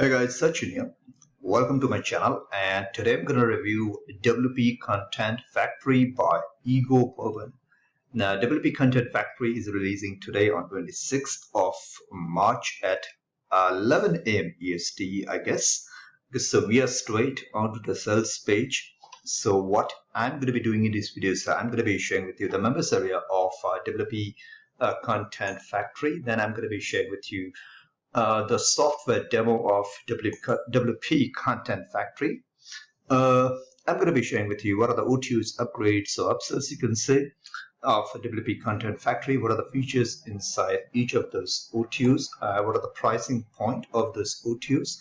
Hey guys, Sachin here. Welcome to my channel, and today I'm going to review WP Content Factory by Ego Bourbon. Now, WP Content Factory is releasing today on 26th of March at 11 a.m. EST, I guess. So we are straight onto the sales page. So what I'm going to be doing in this video is I'm going to be sharing with you the members area of WP Content Factory. Then I'm going to be sharing with you the software demo of WP Content Factory. I'm going to be sharing with you what are the OTOs, upgrades, or upsells you can say of WP Content Factory. What are the features inside each of those OTOs? What are the pricing point of those OTOs?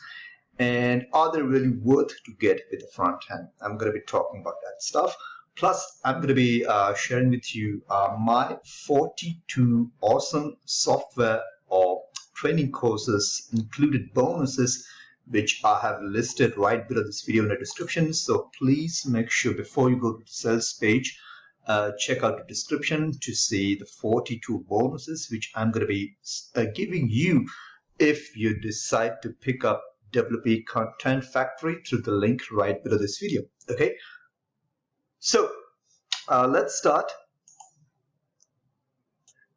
And are they really worth to get with the front end? I'm going to be talking about that stuff. Plus, I'm going to be sharing with you my 42 awesome software or training courses, included bonuses, which I have listed right below this video in the description. So please make sure before you go to the sales page, check out the description to see the 42 bonuses which I'm going to be giving you if you decide to pick up WP Content Factory through the link right below this video. Okay, so let's start.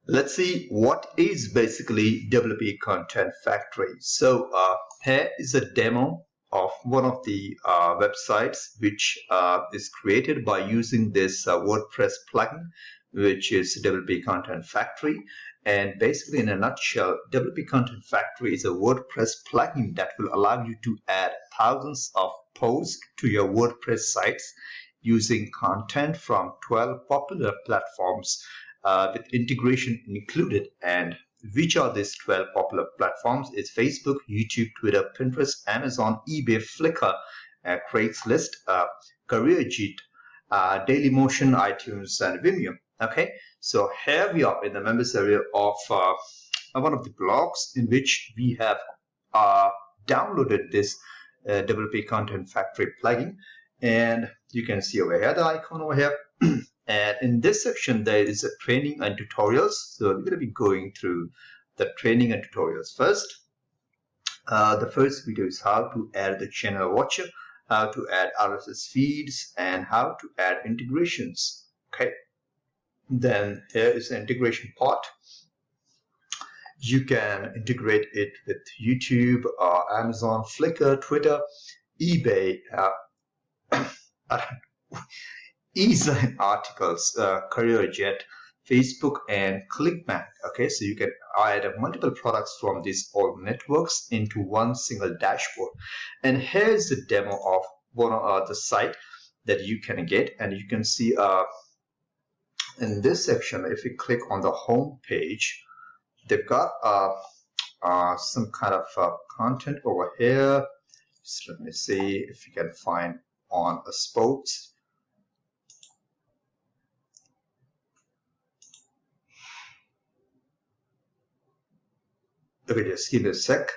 Let's see what is basically WP Content Factory. So here is a demo of one of the websites which is created by using this WordPress plugin, which is WP Content Factory. And basically, in a nutshell, WP Content Factory is a WordPress plugin that will allow you to add thousands of posts to your WordPress sites using content from 12 popular platforms with integration included. And which are these 12 popular platforms? It's Facebook, YouTube, Twitter, Pinterest, Amazon, eBay, Flickr, Craigslist, CRAZYYY, Dailymotion, iTunes, and Vimeo. Okay, so here we are in the members area of one of the blogs in which we have downloaded this WP Content Factory plugin, and you can see over here the icon over here. And in this section, there is a training and tutorials. So we're going to be going through the training and tutorials first. The first video is how to add the channel watcher, how to add RSS feeds, and how to add integrations. Okay. Then here is the integration part. You can integrate it with YouTube, Amazon, Flickr, Twitter, eBay, eSign articles, CarrierJet, Facebook, and ClickBank. Okay, so you can add multiple products from these all networks into one single dashboard. And here's the demo of one of the site that you can get, and you can see in this section, if you click on the home page, they've got some kind of content over here. Just let me see if you can find on a sports. Okay, just give me a sec.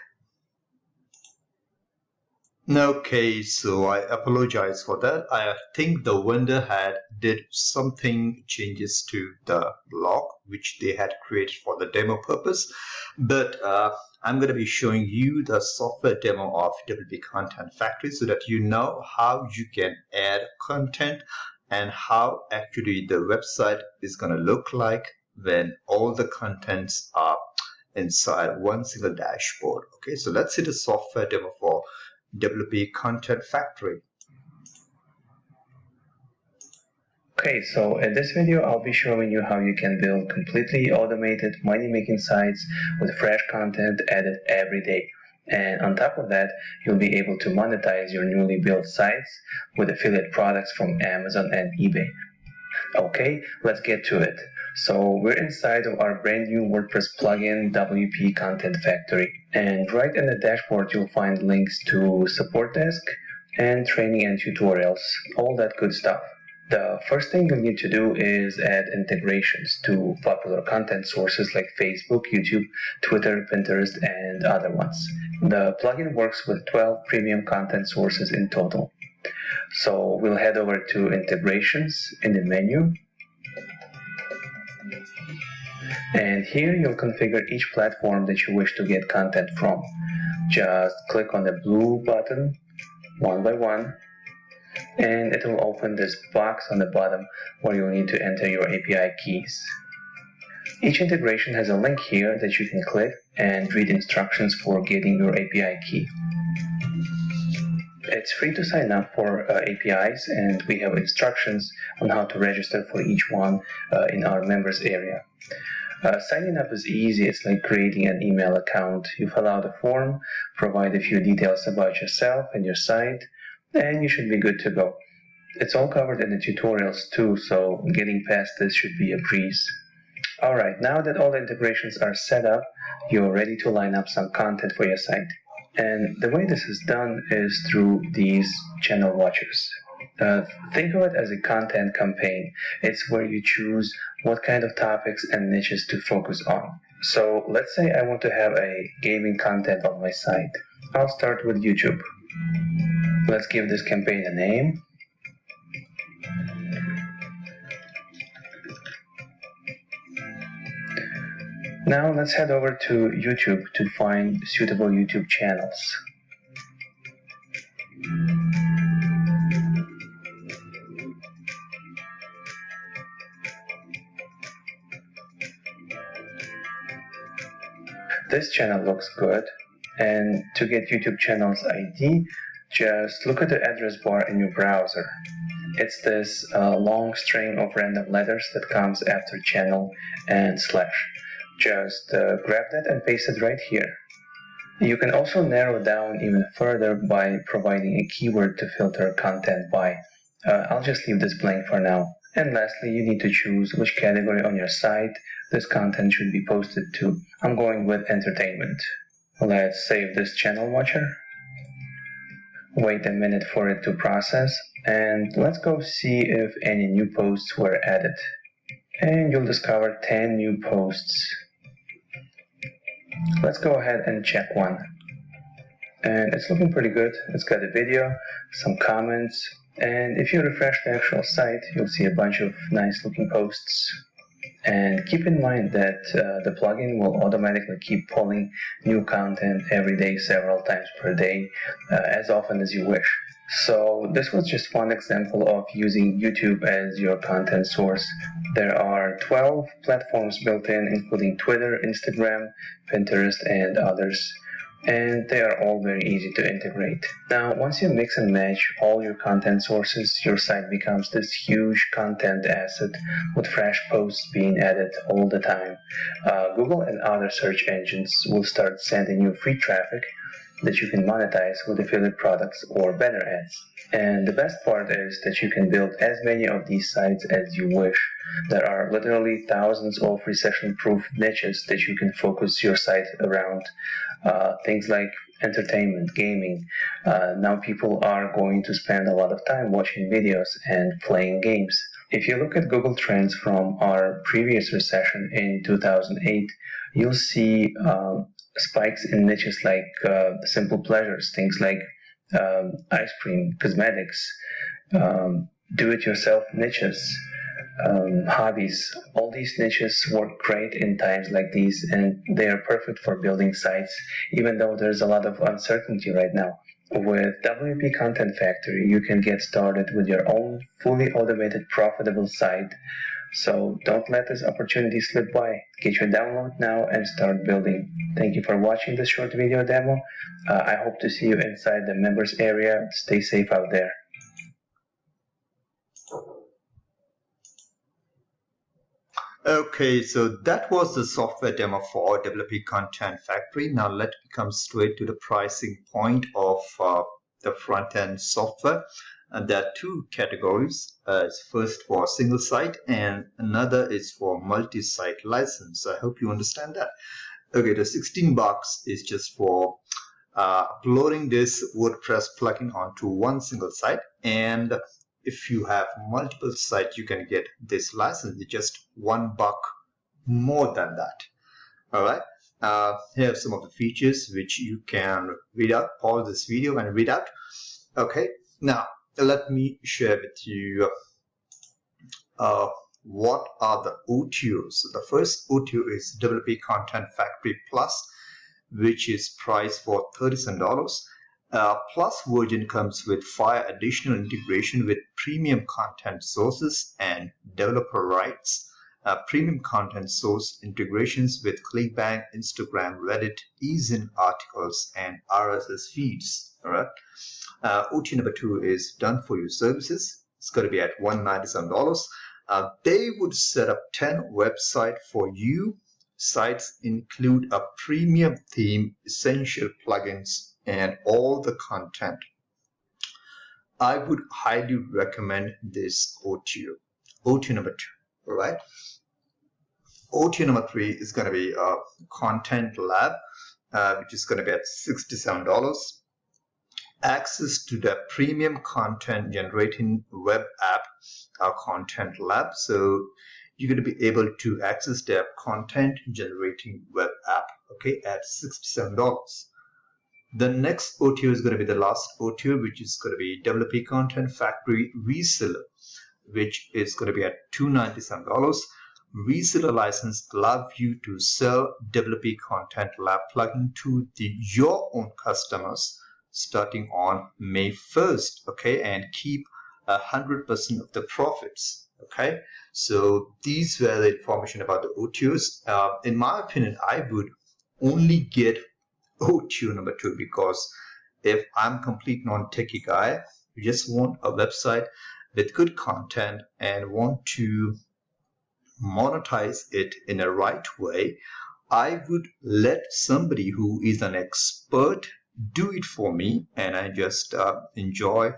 Okay, so I apologize for that. I think the vendor did something changes to the blog which they had created for the demo purpose, but I'm going to be showing you the software demo of WP Content Factory so that you know how you can add content and how actually the website is going to look like when all the contents are inside one single dashboard. Okay, so let's see the software demo for WP Content Factory. Okay, so in this video I'll be showing you how you can build completely automated money-making sites with fresh content added every day. And on top of that, you'll be able to monetize your newly built sites with affiliate products from Amazon and eBay. Okay, let's get to it. So we're inside of our brand new WordPress plugin, WP Content Factory. And right in the dashboard, you'll find links to support desk and training and tutorials, all that good stuff. The first thing you'll need to do is add integrations to popular content sources like Facebook, YouTube, Twitter, Pinterest, and other ones. The plugin works with 12 premium content sources in total. So we'll head over to integrations in the menu. And here you'll configure each platform that you wish to get content from. Just click on the blue button one by one, and it will open this box on the bottom where you'll need to enter your API keys. Each integration has a link here that you can click and read instructions for getting your API key. It's free to sign up for APIs, and we have instructions on how to register for each one in our members area. Signing up is easy. It's like creating an email account. You fill out a form, provide a few details about yourself and your site, and you should be good to go. It's all covered in the tutorials too, so getting past this should be a breeze. Alright, now that all the integrations are set up, you're ready to line up some content for your site. And the way this is done is through these channel watchers. Think of it as a content campaign. It's where you choose what kind of topics and niches to focus on. So let's say I want to have a gaming content on my site. I'll start with YouTube. Let's give this campaign a name. Now let's head over to YouTube to find suitable YouTube channels. This channel looks good, and to get YouTube channel's ID, just look at the address bar in your browser. It's this long string of random letters that comes after channel and slash. Just grab that and paste it right here. You can also narrow down even further by providing a keyword to filter content by. I'll just leave this blank for now. And lastly, you need to choose which category on your site this content should be posted to. I'm going with entertainment. Let's save this channel watcher. Wait a minute for it to process, and let's go see if any new posts were added. And you'll discover 10 new posts. Let's go ahead and check one. And it's looking pretty good. It's got a video, some comments, and if you refresh the actual site, you'll see a bunch of nice looking posts. And keep in mind that the plugin will automatically keep pulling new content every day, several times per day, as often as you wish. So this was just one example of using YouTube as your content source. There are 12 platforms built in, including Twitter, Instagram, Pinterest, and others. And they are all very easy to integrate. Now, once you mix and match all your content sources, your site becomes this huge content asset with fresh posts being added all the time. Google and other search engines will start sending you free traffic that you can monetize with affiliate products or banner ads. And the best part is that you can build as many of these sites as you wish. There are literally thousands of recession-proof niches that you can focus your site around. Things like entertainment, gaming. Now people are going to spend a lot of time watching videos and playing games. If you look at Google Trends from our previous recession in 2008, you'll see spikes in niches like simple pleasures, things like ice cream, cosmetics, do-it-yourself niches, hobbies. All these niches work great in times like these, and they are perfect for building sites, even though there's a lot of uncertainty right now. With WP Content Factory, you can get started with your own fully automated profitable site. So don't let this opportunity slip by. Get your download now and start building. Thank you for watching this short video demo. I hope to see you inside the members area. Stay safe out there. Okay, so that was the software demo for WP Content Factory. Now let me come straight to the pricing point of the front-end software. And there are two categories. First for single site and another is for multi-site license. I hope you understand that. Okay, the $16 is just for uploading this WordPress plugin onto one single site, and if you have multiple sites, you can get this license. It's just $1 more than that. All right. Here are some of the features which you can read out. Pause this video and read out. Okay. Now let me share with you what are the OTOs. The first OTO is WP Content Factory Plus. which is priced for $37. Plus version comes with 5 additional integration with premium content sources and developer rights. Premium content source integrations with ClickBank, Instagram, Reddit, eSIN articles, and RSS feeds. All right. OT number 2 is done for you services. It's going to be at $197. They would set up 10 websites for you. Sites include a premium theme, essential plugins, and all the content. I would highly recommend this OTO. OTO number 2. All right. OTO number 3 is going to be a content lab, which is going to be at $67. Access to the premium content generating web app, content lab. So you're going to be able to access their content generating web app, okay, at $67. The next OTO is going to be the last OTO, which is going to be WP Content Factory Reseller, which is going to be at $297. Reseller license allows you to sell WP Content Lab plugin to your own customers starting on May 1st, okay, and keep 100% of the profits, okay. So these were the information about the OTOs. In my opinion, I would only get OTO number 2 because if I'm complete non-techie guy, you just want a website with good content and want to monetize it in a right way, I would let somebody who is an expert do it for me, and I just enjoy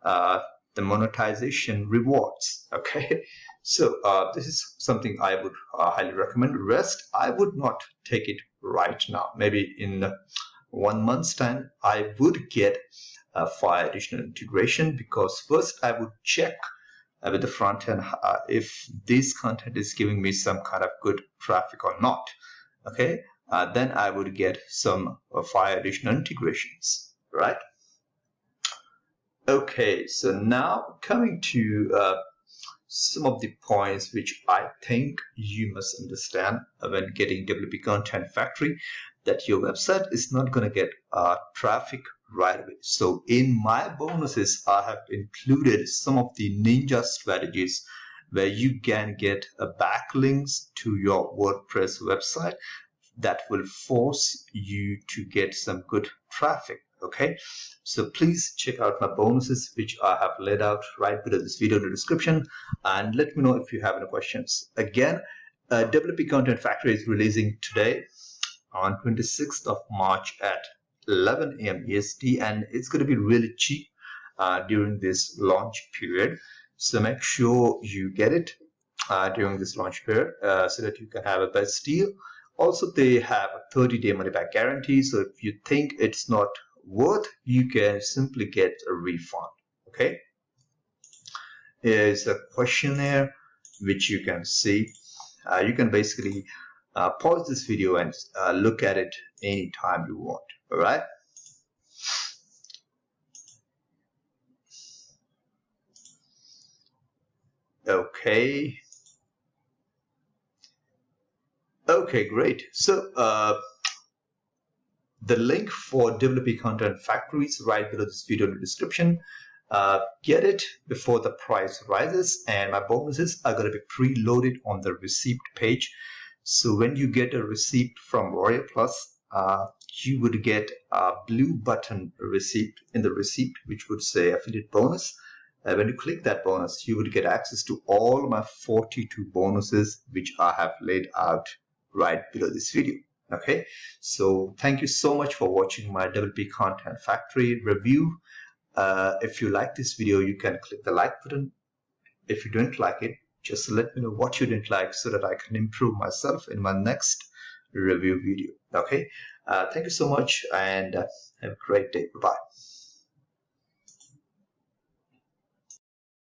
the monetization rewards, okay. So this is something I would highly recommend. Rest, I would not take it right now. Maybe in 1 month's time I would get 5 additional integration, because first I would check with the front end if this content is giving me some kind of good traffic or not, okay. Then I would get some 5 additional integrations, right? Okay, so now coming to some of the points which I think you must understand when getting WP Content Factory, that your website is not going to get traffic right away. So in my bonuses, I have included some of the ninja strategies where you can get backlinks to your WordPress website that will force you to get some good traffic, okay. So please check out my bonuses, which I have laid out right below this video in the description, and let me know if you have any questions. Again, WP Content Factory is releasing today on 26th of March at 11 a.m. EST, and it's going to be really cheap during this launch period. So make sure you get it during this launch period so that you can have a best deal. Also, they have a 30-day money-back guarantee. So if you think it's not worth, you can simply get a refund, okay. Here's a questionnaire which you can see. You can basically pause this video and look at it anytime you want, all right. Okay. Okay, great. So the link for WP Content Factory is right below this video in the description. Get it before the price rises, and my bonuses are going to be preloaded on the receipt page. So when you get a receipt from Warrior Plus, you would get a blue button receipt in the receipt which would say affiliate bonus. When you click that bonus, you would get access to all my 42 bonuses which I have laid out right below this video, okay. So thank you so much for watching my WP Content Factory review. If you like this video, you can click the like button. If you don't like it, just let me know what you didn't like so that I can improve myself in my next review video, okay. Thank you so much, and have a great day. Bye-bye.